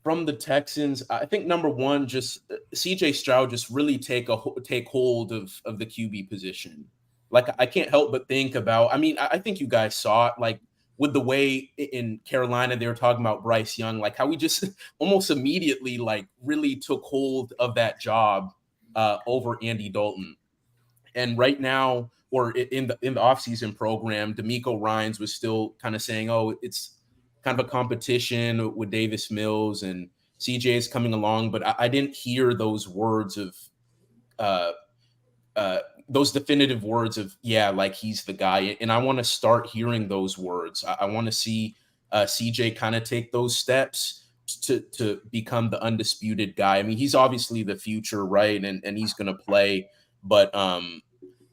[SPEAKER 5] From the Texans, I think number 1, just CJ Stroud just really take hold of the QB position. Like, I can't help but think about. I mean, I think you guys saw it, like with the way in Carolina they were talking about Bryce Young, like how we just almost immediately like really took hold of that job over Andy Dalton. And right now, or in the offseason program, D'Amico Ryans was still kind of saying, "Oh, it's kind of a competition with Davis Mills and CJ is coming along," but I didn't hear those words of those definitive words of, yeah, like he's the guy. And I want to start hearing those words. I want to see CJ kind of take those steps to become the undisputed guy. I mean, he's obviously the future, right? And he's going to play, but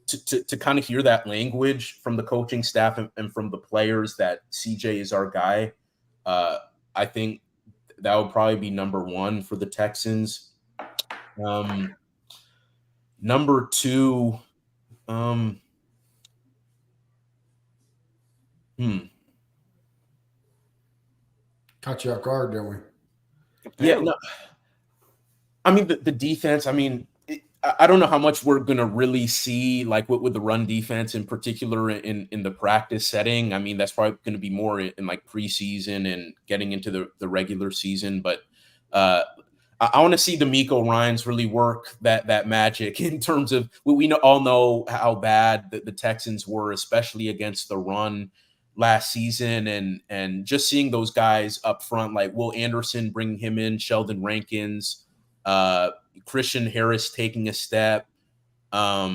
[SPEAKER 5] to kind of hear that language from the coaching staff and from the players that CJ is our guy, I think that would probably be number 1 for the Texans. Number 2, caught
[SPEAKER 2] you off guard, didn't we?
[SPEAKER 5] Yeah, no, I mean the defense. I mean, I don't know how much we're gonna really see, like with the run defense in particular in the practice setting. I mean, that's probably going to be more in like preseason and getting into the regular season. But I want to see D'Amico Ryans really work that magic in terms of we all know how bad the Texans were, especially against the run last season, and just seeing those guys up front, like Will Anderson, bringing him in, Sheldon Rankins, Christian Harris taking a step, all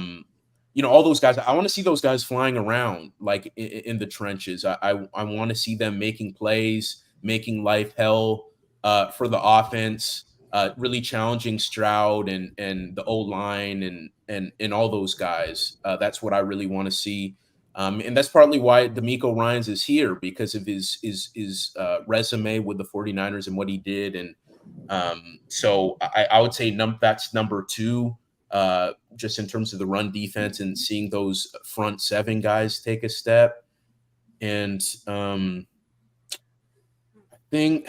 [SPEAKER 5] those guys. I want to see those guys flying around like in the trenches. I want to see them making plays, making life hell for the offense, really challenging Stroud and the O-line and all those guys. That's what I really want to see. And that's partly why D'Amico Ryans is here, because of his resume with the 49ers and what he did. And so I would say that's number 2, just in terms of the run defense and seeing those front 7 guys take a step. And I think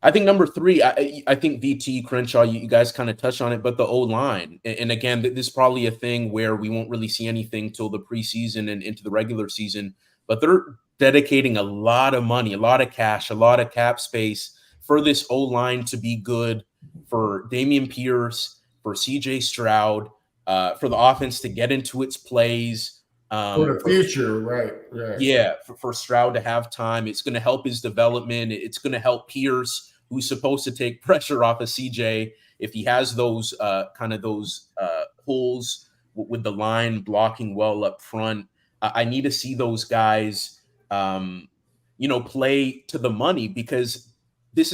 [SPEAKER 5] I think number 3, I think VT, Crenshaw, you guys kind of touched on it, but the O-line. And again, this is probably a thing where we won't really see anything till the preseason and into the regular season, but they're dedicating a lot of money, a lot of cash, a lot of cap space for this O-line to be good, for Dameon Pierce, for CJ Stroud, for the offense to get into its plays.
[SPEAKER 2] For the future, right.
[SPEAKER 5] Yeah, for Stroud to have time. It's going to help his development. It's going to help Pierce, who's supposed to take pressure off of CJ if he has those holes with the line blocking well up front. I need to see those guys, play to the money, because this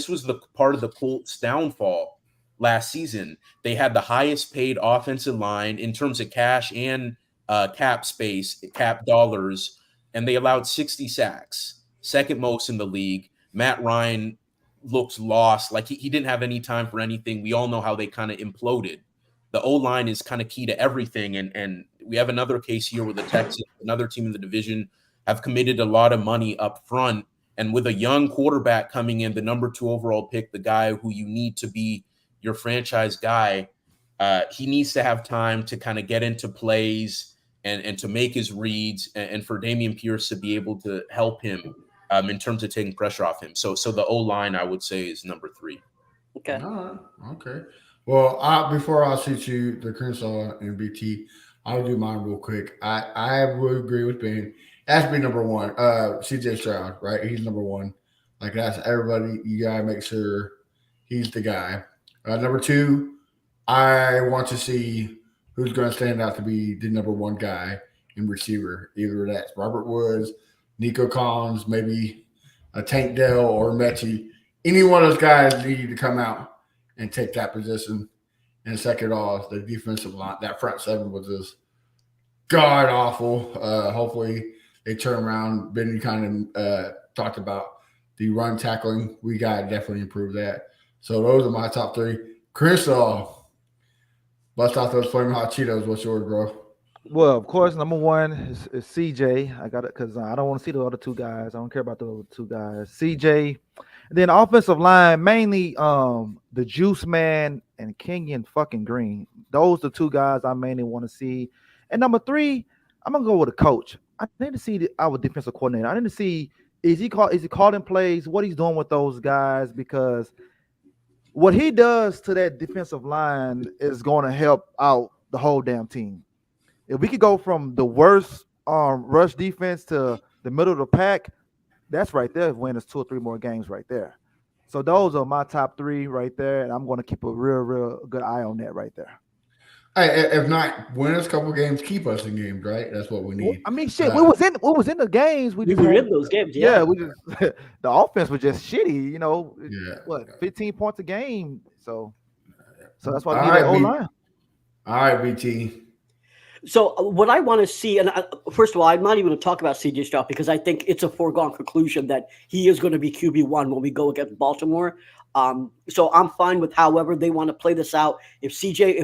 [SPEAKER 5] was the part of the Colts' downfall last season. They had the highest paid offensive line in terms of cash and cap space, cap dollars, and they allowed 60 sacks, second most in the league. Matt Ryan looked lost, like he didn't have any time for anything. We all know how they kind of imploded. The O-line is kind of key to everything, and we have another case here with the Texans, another team in the division, have committed a lot of money up front, and with a young quarterback coming in, the number 2 overall pick, the guy who you need to be your franchise guy, he needs to have time to kind of get into plays and to make his reads, and for Dameon Pierce to be able to help him in terms of taking pressure off him. So the O-line, I would say, is number 3.
[SPEAKER 4] Okay.
[SPEAKER 2] All right. Okay. Well, before I shoot you the Crenshaw and BT, I'll do mine real quick. I would agree with Ben. Has to be number 1. CJ Stroud, right? He's number 1. Like, that's everybody. You gotta make sure he's the guy. Number 2, I want to see who's going to stand out to be the number 1 guy in receiver. Either that's Robert Woods, Nico Collins, maybe a Tank Dell or Mechie. Any one of those guys need to come out and take that position. And second off, the defensive line, that front 7 was just god awful. Hopefully they turn around. Benny kind of talked about the run tackling. We got to definitely improve that. So those are my top 3. Crenshaw, bust out those flaming hot Cheetos. What's yours, bro?
[SPEAKER 3] Well, of course, number 1 is CJ. I got it because I don't want to see the other 2 guys. I don't care about the other 2 guys. CJ. And then offensive line, mainly the Juice Man and Kenyon fucking Green. Those are the 2 guys I mainly want to see. And number 3, I'm gonna go with a coach. I need to see our defensive coordinator. I need to see is he calling plays, what he's doing with those guys, because what he does to that defensive line is going to help out the whole damn team. If we could go from the worst rush defense to the middle of the pack, that's right there. Win us 2 or 3 more games right there. So those are my top 3 right there, and I'm going to keep a real good eye on that right there.
[SPEAKER 2] Hey, if not, win us a couple games, keep us in games, right? That's what we need.
[SPEAKER 3] I mean, shit, we was in the games.
[SPEAKER 4] We were in those games, yeah.
[SPEAKER 3] We just the offense was just shitty,
[SPEAKER 2] Yeah.
[SPEAKER 3] 15 points a game. So that's why we need that O-line.
[SPEAKER 2] All right, BT.
[SPEAKER 4] So what I want to see, and first of all, I'm not even going to talk about CJ Stroud because I think it's a foregone conclusion that he is going to be QB1 when we go against Baltimore. So I'm fine with however they want to play this out. If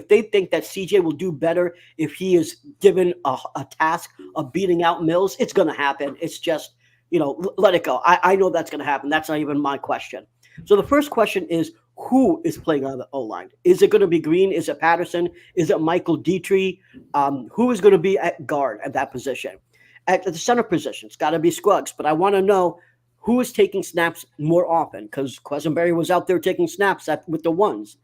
[SPEAKER 4] they think that CJ will do better if he is given a task of beating out Mills, it's going to happen. It's just, let it go. I know that's going to happen. That's not even my question. So the first question is, who is playing on the O-line? Is it going to be Green? Is it Patterson? Is it Michael Dietrich? Who is going to be at guard at that position? At the center position, it's got to be Scruggs. But I want to know who is taking snaps more often, because Quesenberry was out there taking snaps with the ones.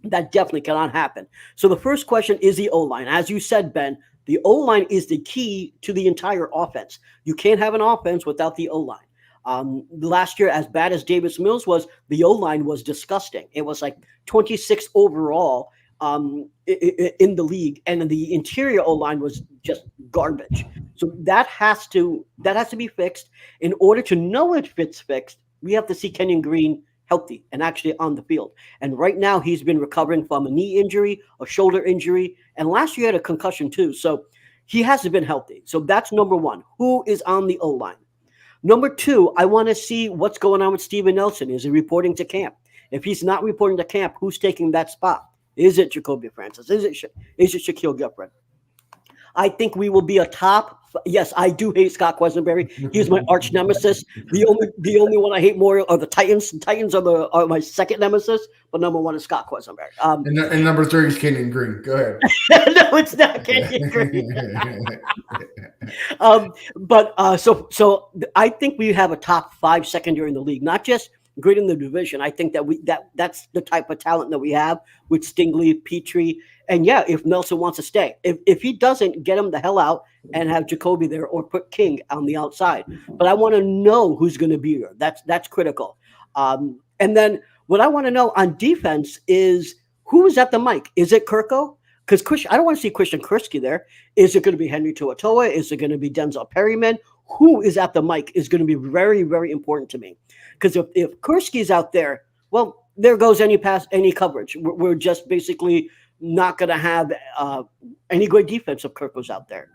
[SPEAKER 4] That definitely cannot happen. So the first question is the O-line. As you said, Ben, the O-line is the key to the entire offense. You can't have an offense without the O-line. Last year, as bad as Davis Mills was, the O-line was disgusting. It was like 26th overall in the league, and the interior O-line was just garbage. So that has to be fixed. In order to know if it's fixed, we have to see Kenyon Green healthy and actually on the field. And right now, he's been recovering from a knee injury, a shoulder injury, and last year he had a concussion too. So he hasn't been healthy. So that's number 1. Who is on the O-line? Number 2, I want to see what's going on with Steven Nelson. Is he reporting to camp? If he's not reporting to camp, who's taking that spot? Is it Jacoby Francis? Is it Shaquille Gilford? I think we will be a top. Yes, I do hate Scott Quesenberry. He's my arch nemesis. The only one I hate more are the Titans. The Titans are my second nemesis, but number one is Scott Quesenberry.
[SPEAKER 2] And number 3 is Kenyon Green. Go ahead.
[SPEAKER 4] No, it's not Kenyon Green. So I think we have a top 5 secondary in the league, not just great in the division. I think that's the type of talent that we have with Stingley, Petrie, and yeah, if Nelson wants to stay, if he doesn't, get him the hell out and have Jacoby there or put King on the outside. But I want to know who's going to be here. That's critical. And then what I want to know on defense is who's at the mic. Is it Kirko? Because I don't want to see Christian Kurski there. Is it going to be Henry To'oTo'o? Is it going to be Denzel Perryman? Who is at the mic is going to be very, very important to me. Because if Kurski's out there, well, there goes any coverage. We're just basically not going to have any great defense if Kirko's out there.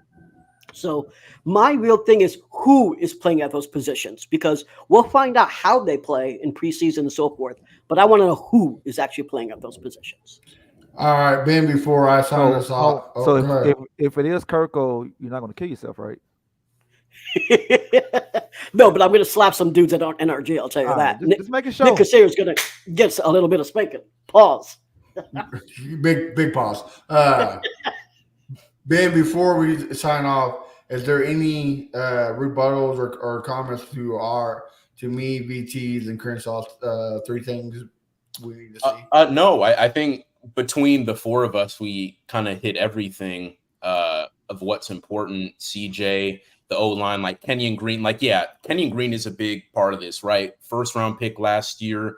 [SPEAKER 4] So my real thing is who is playing at those positions, because we'll find out how they play in preseason and so forth. But I want to know who is actually playing at those positions.
[SPEAKER 2] All right, Ben, before I sign this off.
[SPEAKER 3] So if it is Kirko, you're not going to kill yourself, right?
[SPEAKER 4] No, but I'm going to slap some dudes at NRG. I'll tell you that.
[SPEAKER 3] Just make it show.
[SPEAKER 4] Nick Casaro's going to get a little bit of spanking. Pause.
[SPEAKER 2] Big pause. Ben, before we sign off, is there any rebuttals or comments to me, VTs, and Crenshaw's 3 things we need to see?
[SPEAKER 5] No, I think between the 4 of us, we kind of hit everything of what's important. CJ, the O-line, like Kenyon Green. Kenyon Green is a big part of this, right? First round pick last year,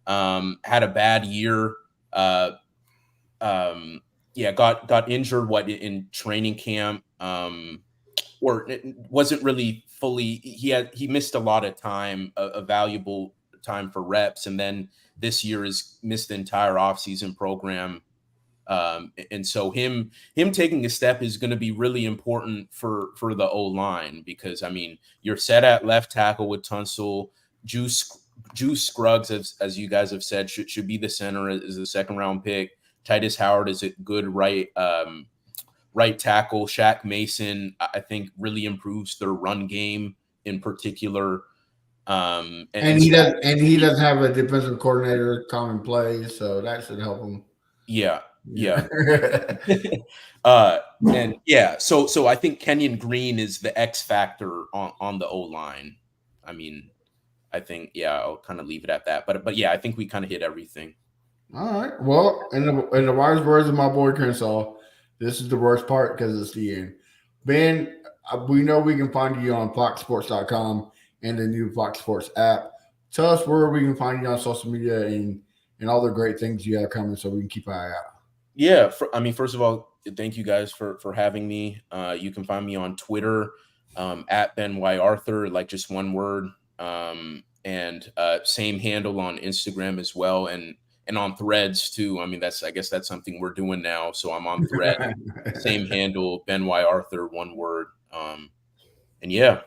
[SPEAKER 5] had a bad year. Got injured in training camp, or it wasn't really fully. He missed a lot of time, a valuable time for reps, and then this year has missed the entire offseason program. And so him taking a step is going to be really important for the O-line, because I mean, you're set at left tackle with Tunsil. Juice Scruggs, as you guys have said, should be the center as a 2nd round pick. Tytus Howard is a good right tackle. Shaq Mason, I think, really improves their run game in particular. And
[SPEAKER 2] he doesn't have a defensive coordinator calling plays, so that should help him.
[SPEAKER 5] Yeah. So I think Kenyon Green is the X factor on the O-line. I mean, I think, I'll kind of leave it at that. But yeah, I think we kind of hit everything.
[SPEAKER 2] All right. Well, in the wise words of my boy Crenshaw, this is the worst part because it's the end. Ben, we know we can find you on foxsports.com and the new Fox Sports app. Tell us where we can find you on social media and all the great things you have coming so we can keep an eye out.
[SPEAKER 5] Yeah. First of all, thank you guys for having me. You can find me on Twitter at Ben Y. Arthur, like just one word. And same handle on Instagram as well. And on Threads too. I mean, I guess that's something we're doing now. So I'm on Thread, same handle, Ben Y. Arthur, one word. And yeah.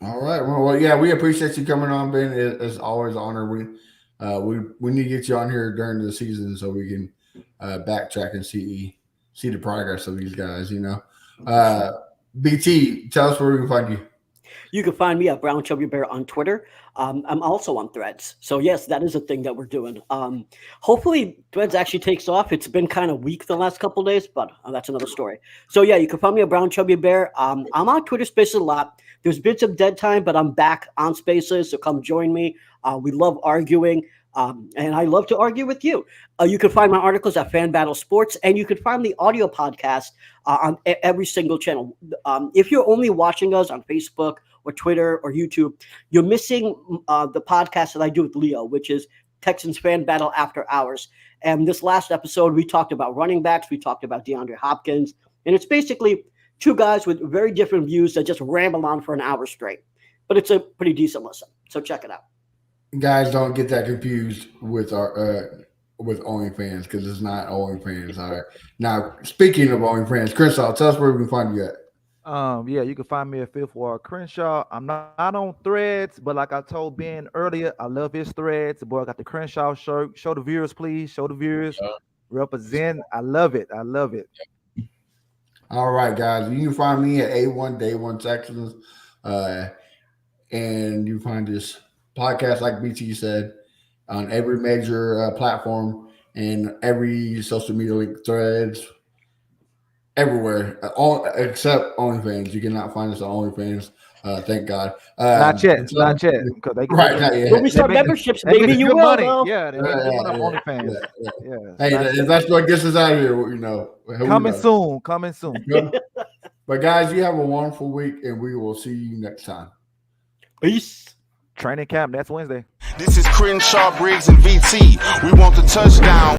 [SPEAKER 2] All right. Well, yeah, we appreciate you coming on, Ben. It's always an honor. We need to get you on here during the season so we can backtrack and see the progress of these guys. BT, tell us where we can find you.
[SPEAKER 4] You can find me at Brown Chubby Bear on Twitter. I'm also on Threads. So, yes, that is a thing that we're doing. Hopefully, Threads actually takes off. It's been kind of weak the last couple of days, but that's another story. So, yeah, you can find me at Brown Chubby Bear. I'm on Twitter Spaces a lot. There's bits of dead time, but I'm back on Spaces, so come join me. We love arguing. And I love to argue with you. You can find my articles at Fan Battle Sports, and you can find the audio podcast on every single channel. If you're only watching us on Facebook or Twitter or YouTube, you're missing the podcast that I do with Leo, which is Texans Fan Battle After Hours. And this last episode, we talked about running backs. We talked about DeAndre Hopkins. And it's basically 2 guys with very different views that just ramble on for an hour straight. But it's a pretty decent listen. So check it out.
[SPEAKER 2] Guys, don't get that confused with our with OnlyFans, because it's not OnlyFans. All right. Now, speaking of OnlyFans, Crenshaw, tell us where we can find you at.
[SPEAKER 3] Yeah, you can find me at Fifth Ward Crenshaw. I'm not on Threads, but like I told Ben earlier, I love his Threads. The boy got the Crenshaw shirt. Show the viewers, please. Show the viewers. Represent. I love it.
[SPEAKER 2] All right, guys. You can find me at A1 Day One Texans, and you find this podcast, like BT said, on every major platform and every social media link, Threads, everywhere, all except OnlyFans. You cannot find us on OnlyFans. Thank God.
[SPEAKER 3] Not yet, because they
[SPEAKER 2] right, not yet.
[SPEAKER 4] When we start memberships,
[SPEAKER 3] they
[SPEAKER 4] maybe
[SPEAKER 3] make
[SPEAKER 4] you
[SPEAKER 3] good
[SPEAKER 4] will.
[SPEAKER 3] money.
[SPEAKER 4] Though.
[SPEAKER 3] Yeah, they make good money on OnlyFans.
[SPEAKER 2] Hey, if that's what gets us out of here, you know.
[SPEAKER 3] Coming soon.
[SPEAKER 2] But guys, you have a wonderful week, and we will see you next time.
[SPEAKER 4] Peace.
[SPEAKER 3] Training camp, that's Wednesday.
[SPEAKER 1] This is Crenshaw, Briggs, and VT. We want the touchdown.